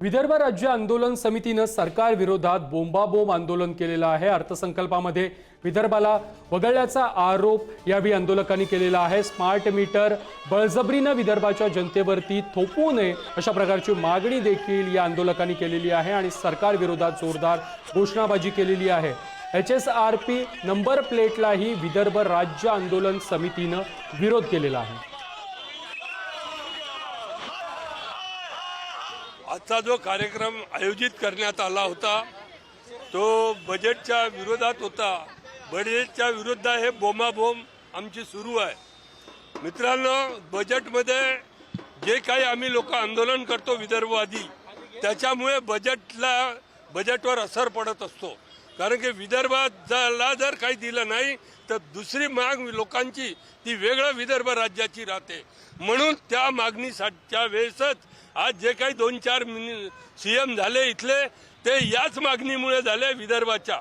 विदर्भ राज्य आंदोलन समितीने सरकार विरोधात बोंबाबोंब आंदोलन केलेलं आहे। अर्थसंकल्पामध्ये विदर्भाला वगळल्याचा आरोप यावेळी आंदोलकांनी केलेला आहे। स्मार्ट मीटर बळजबरीने विदर्भाच्या जनतेवरती थोपवू नये अशा प्रकारची मागणी देखील या आंदोलकांनी केलेली आहे आणि सरकार विरोधात जोरदार घोषणाबाजी केलेली आहे। HSRP नंबर प्लेटलाही विदर्भ राज्य आंदोलन समितीने विरोध केलेला आहे। आजचा जो कार्यक्रम आयोजित करण्यात आला होता तो बजेटच्या विरोधात होता। बजेटच्या विरुद्ध हे बोंबाबोंब आमची सुरू आहे। मित्रांनो, बजेटमध्ये जे काही आम्ही लोक आंदोलन करतो विदर्भवादी, त्याच्यामुळे बजेटवर असर पडत असतो। कारण की विदर्भाला जर काही दिलं नाही तर दुसरी माग लोकांची ती वेगळ्या विदर्भ राज्याची राहते। म्हणून त्या मागणीसाठीच्या वेळेसच आज जे काही 2-4 CM झाले इथले ते याच मागणीमुळे झाले विदर्भाच्या।